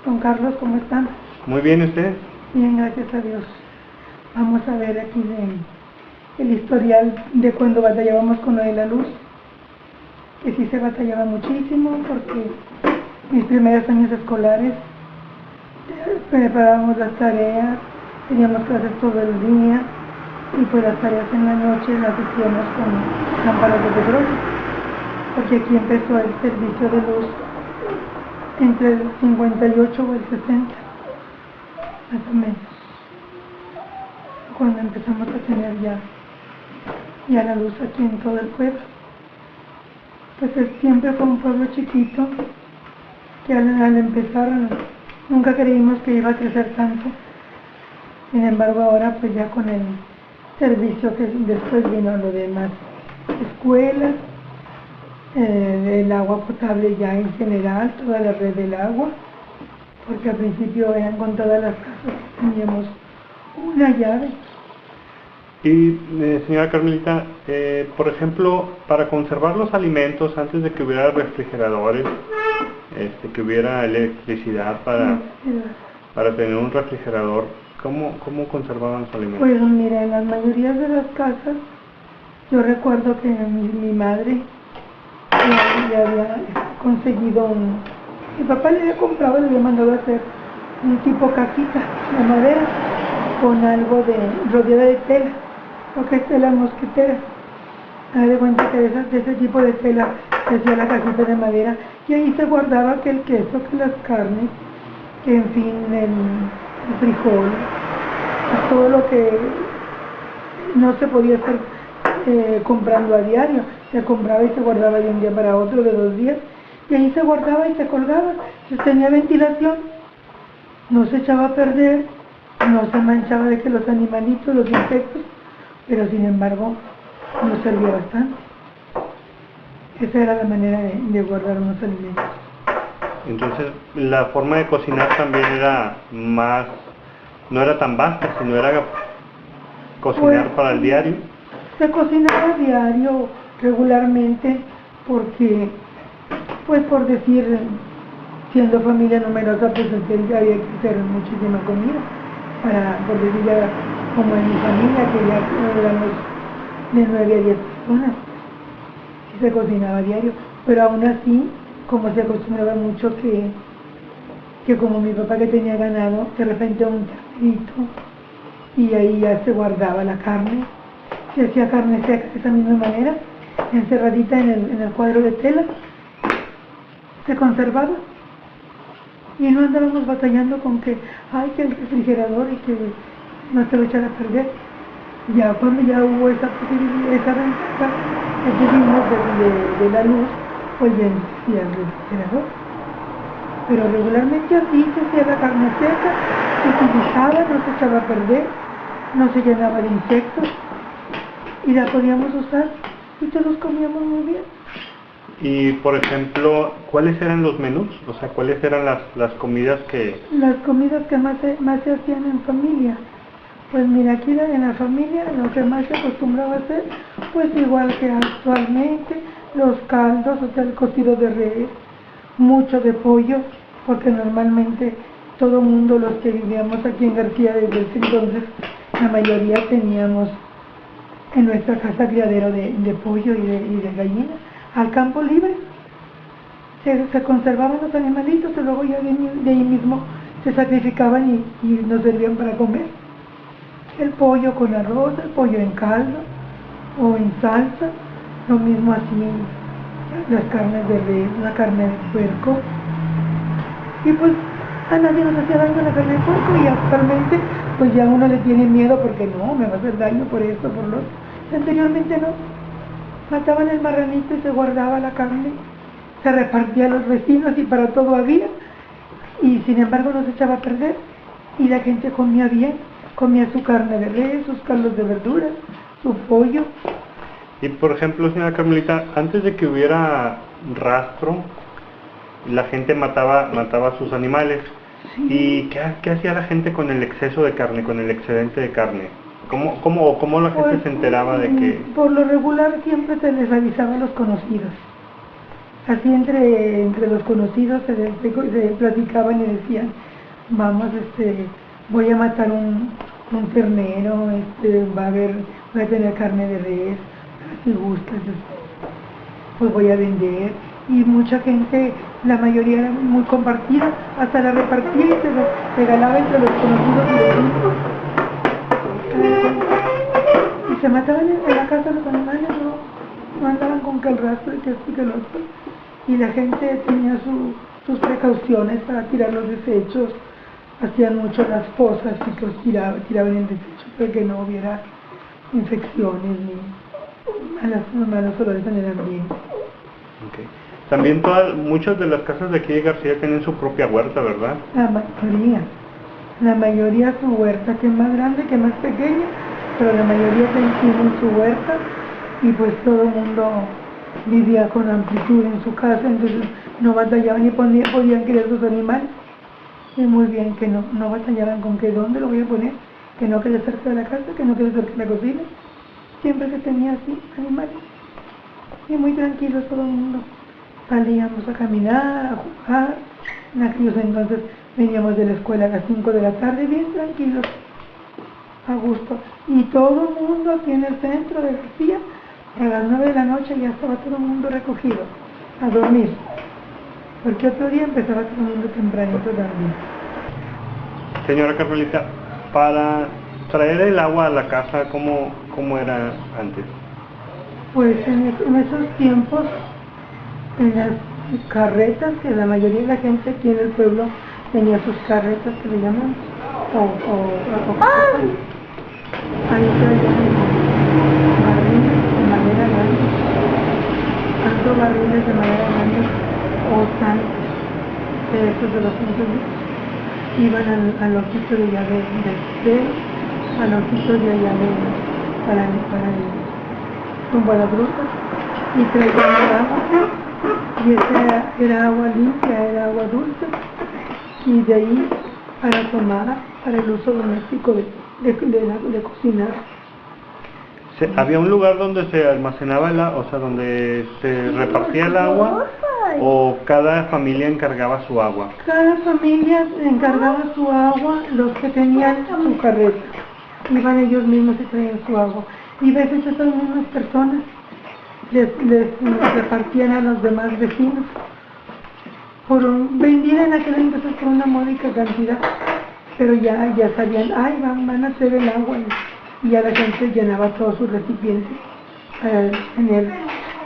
Don Carlos, ¿cómo están? Muy bien, ¿usted? Bien, gracias a Dios. Vamos a ver aquí el historial de cuando batallábamos con lo de la luz. Que sí se batallaba muchísimo porque mis primeros años escolares preparábamos las tareas, teníamos clases todo el día y pues las tareas en la noche las hacíamos con lámparas de petróleo, porque aquí empezó el servicio de luz entre el 58 o el 60, más o menos, cuando empezamos a tener ya la luz aquí en todo el pueblo. Pues siempre fue un pueblo chiquito que al empezar nunca creímos que iba a crecer tanto. Sin embargo, ahora pues ya con el servicio que después vino lo demás, escuelas, el agua potable ya en general, toda la red del agua, porque al principio eran con todas las casas teníamos una llave. Y señora Carmelita, por ejemplo, para conservar los alimentos antes de que hubiera refrigeradores, que hubiera electricidad para tener un refrigerador, ¿cómo conservaban los alimentos? Pues mira, en las mayorías de las casas, yo recuerdo que mi madre le había conseguido mi papá le había comprado, le había mandado a hacer un tipo cajita de madera con algo rodeada de tela, lo que es tela mosquitera. Me de cuenta que de ese tipo de tela se hacía la cajita de madera y ahí se guardaba que el queso, que las carnes, que en fin, el frijol, todo lo que no se podía estar comprando a diario, se compraba y se guardaba de un día para otro, de 2 días, y ahí se guardaba y se colgaba. Si tenía ventilación, no se echaba a perder, no se manchaba de que los animalitos, los insectos, pero sin embargo nos servía bastante. Esa era la manera de guardar unos alimentos. Entonces, la forma de cocinar también era más, no era tan vasta, sino era cocinar para el diario. Se cocinaba diario, regularmente, porque, pues por decir, siendo familia numerosa, pues había que hacer muchísima comida, por decir ya, como en mi familia, que ya éramos de 9 a 10 personas, y se cocinaba diario, pero aún así, como se acostumbraba mucho que como mi papá que tenía ganado, de repente un ternerito, y ahí ya se guardaba la carne, se hacía carne seca de esa misma manera, encerradita en el cuadro de tela, se conservaba, y no andábamos batallando con que el refrigerador y que no se lo echara a perder. Ya cuando ya hubo esa ventaja que tuvimos de la luz, pues ya existía el refrigerador. Pero regularmente así se hacía la carne seca, se utilizaba, no se echaba a perder, no se llenaba de insectos y la podíamos usar y todos comíamos muy bien. Y por ejemplo, ¿cuáles eran los menús? O sea, ¿cuáles eran las comidas que...? Las comidas que más se hacían en familia. Pues mira, aquí en la familia lo que más se acostumbraba a hacer, pues igual que actualmente, los caldos, o sea, el cocido de res, mucho de pollo, porque normalmente todo mundo, los que vivíamos aquí en García desde ese entonces, la mayoría teníamos en nuestra casa criadero de pollo y de gallina, al campo libre. Se conservaban los animalitos y luego ya de ahí mismo se sacrificaban y nos servían para comer. El pollo con arroz, el pollo en caldo o en salsa, lo mismo así, las carnes de res, la carne de puerco. Y pues a nadie nos hacía daño la carne de puerco y actualmente pues ya uno le tiene miedo porque no, me va a hacer daño por esto, por lo otro. Anteriormente no, mataban el marranito y se guardaba la carne, se repartía a los vecinos y para todo había, y sin embargo no se echaba a perder y la gente comía bien, comía su carne de res, sus caldos de verduras, su pollo. Y por ejemplo, señora Carmelita, antes de que hubiera rastro, la gente mataba a sus animales. Sí. ¿Y qué hacía la gente con el exceso de carne, con el excedente de carne? ¿Cómo la gente Pues, se enteraba de que...? Por lo regular siempre se les avisaba a los conocidos. así entre los conocidos se platicaban y decían, vamos, voy a matar un ternero, voy a tener carne de res, si gustas, pues voy a vender. Y mucha gente, la mayoría era muy compartida, hasta la repartía y se regalaba entre los conocidos y los ricos. Y se mataban en la casa los animales, no andaban con que el rastro y que esto y que el otro. Y la gente tenía sus precauciones para tirar los desechos, hacían mucho las fosas y que los tiraban el desecho para que no hubiera infecciones ni malos olores en el ambiente. Okay. También muchas de las casas de aquí de García tienen su propia huerta, ¿verdad? La mayoría su huerta, que es más grande, que es más pequeña, pero la mayoría tienen su huerta y pues todo el mundo vivía con amplitud en su casa, entonces no batallaban ni podían criar sus animales. Y muy bien que no batallaban con que dónde lo voy a poner, que no quede cerca de la casa, que no quede cerca de la cocina, siempre que tenía así animales. Y muy tranquilos todo el mundo. Salíamos a caminar, a jugar. En aquellos entonces veníamos de la escuela a las 5 de la tarde, bien tranquilos, a gusto. Y todo el mundo aquí en el centro de García, a las 9 de la noche ya estaba todo el mundo recogido, a dormir. Porque otro día empezaba todo el mundo tempranito también. Señora Carmelita, para traer el agua a la casa, ¿cómo era antes? Pues en esos tiempos, en las carretas, que la mayoría de la gente aquí en el pueblo tenía sus carretas, que le llaman, ahí traían barriles de madera grande, tanto barriles de madera grande o tanques de esos de los 5 litros. Iban al ojito de allá del al ojito de allá para rumbo a la gruta, y traían agua, y esa era agua limpia, era agua dulce, y de ahí para tomar, para el uso doméstico de cocinar. ¿Había un lugar donde se almacenaba donde se repartía el agua, o cada familia encargaba su agua? Cada familia encargaba su agua, los que tenían su carreta, iban ellos mismos y traían su agua. Y a veces esas mismas personas les repartían a los demás vecinos. Vendían en aquel entonces por una módica cantidad, pero ya sabían, van a hacer el agua, y ya la gente llenaba todos sus recipientes para tener,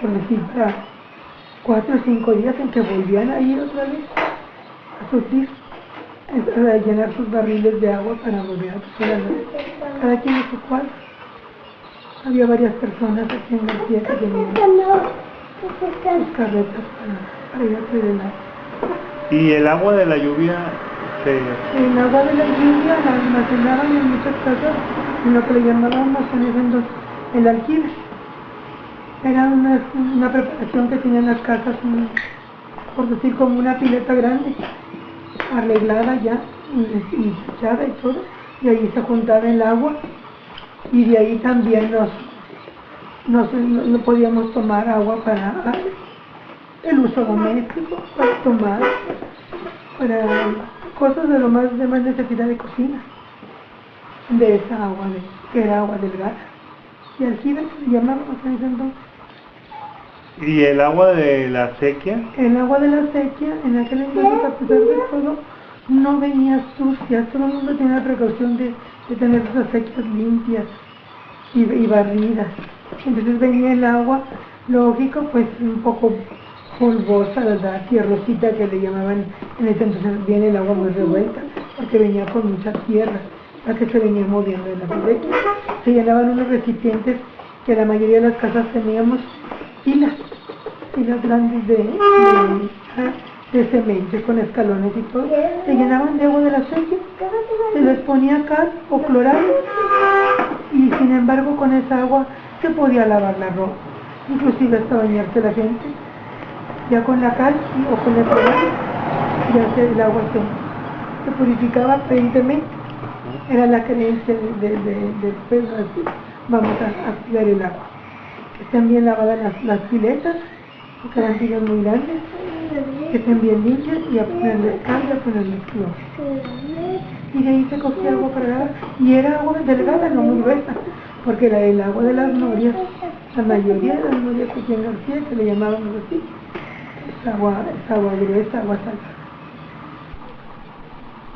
por decir, para 4 o 5 días en que volvían a ir otra vez a surtir, a llenar sus barriles de agua para volver a surtir. Cada quien en su cuarto. Había varias personas aquí en García que tenían sus carretas para ir a traer el agua. ¿Y el agua de la lluvia El agua de la lluvia la almacenaban en muchas casas en lo que le llamábamos en ese entonces el aljibe. Era una preparación que tenían las casas, por decir, como una pileta grande, arreglada ya y echada y todo, y ahí se juntaba el agua, y de ahí también no podíamos tomar agua para el uso doméstico, para tomar, para cosas de más necesidad de cocina, de esa agua, que era agua delgada, y aljibe se llamábamos en ese entonces. ¿Y el agua de la acequia? El agua de la acequia, en aquel entonces, a pesar de todo, no venía sucia. Todo el mundo tenía la precaución de tener sus acequias limpias y barridas. Entonces venía el agua, lógico, pues un poco polvosa, ¿verdad? Tierrosita, que le llamaban en ese entonces. Viene el agua muy revuelta, porque venía con mucha tierra, la que se venía moviendo en la acequia. Se llenaban unos recipientes que la mayoría de las casas teníamos, pilas grandes de cemento con escalones y todo, se llenaban de agua de la acequia, se les ponía cal o clorado, y sin embargo con esa agua se podía lavar la ropa, inclusive hasta bañarse la gente, ya con la cal o con el clorado, ya el agua se purificaba aparentemente. Era la creencia de pues, así, vamos a cuidar el agua. También lavaban las piletas, porque eran sillas muy grandes, que estén bien limpias y a ponerle cal y a ponerle cloro. Y de ahí se cogía agua para lavar, y era agua delgada, no muy gruesa, porque era el agua de las norias, la mayoría de las norias aquí en García, que le llamaban así, es agua gruesa, agua salada.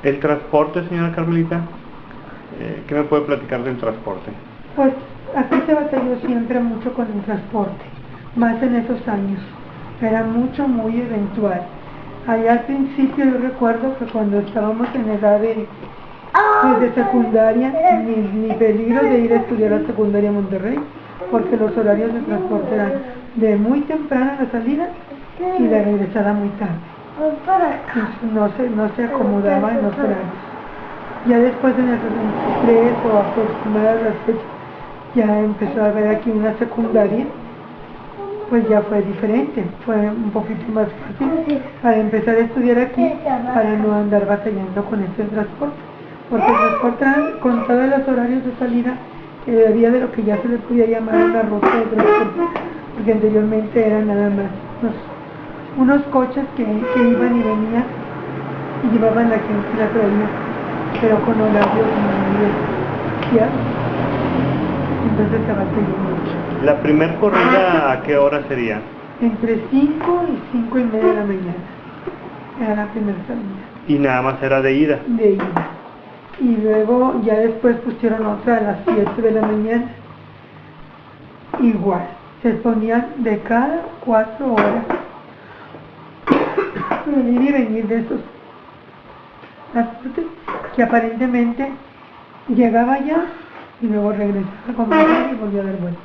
¿El transporte, señora Carmelita? ¿Qué me puede platicar del transporte? Pues aquí se batalló siempre mucho con el transporte, más en esos años. Era muy eventual. Allá al principio yo recuerdo que cuando estábamos en edad de secundaria, ni peligro de ir a estudiar a secundaria a Monterrey, porque los horarios de transporte eran de muy temprana la salida y la regresada muy tarde. Entonces no se acomodaba en los horarios. Ya después en el 23 o aproximadas las fechas, ya empezó a haber aquí una secundaria, pues ya fue diferente, fue un poquito más fácil para empezar a estudiar aquí, para no andar batallando con este transporte, porque el transporte eran contados los horarios de salida, que había de lo que ya se le podía llamar una ruta de transporte, porque anteriormente eran nada más unos coches que iban y venían y llevaban la gente y la traían, pero con horarios muy especiales. Entonces se batalló mucho. ¿La primer corrida a qué hora sería? Entre 5 y 5 y media de la mañana. Era la primera salida. Y nada más era de ida. De ida. Y luego ya después pusieron otra a las 7 de la mañana. Igual. Se ponían de cada 4 horas. Venir y venir de esos transportes que aparentemente llegaba ya y luego regresaba a comer y volvía a dar vuelta.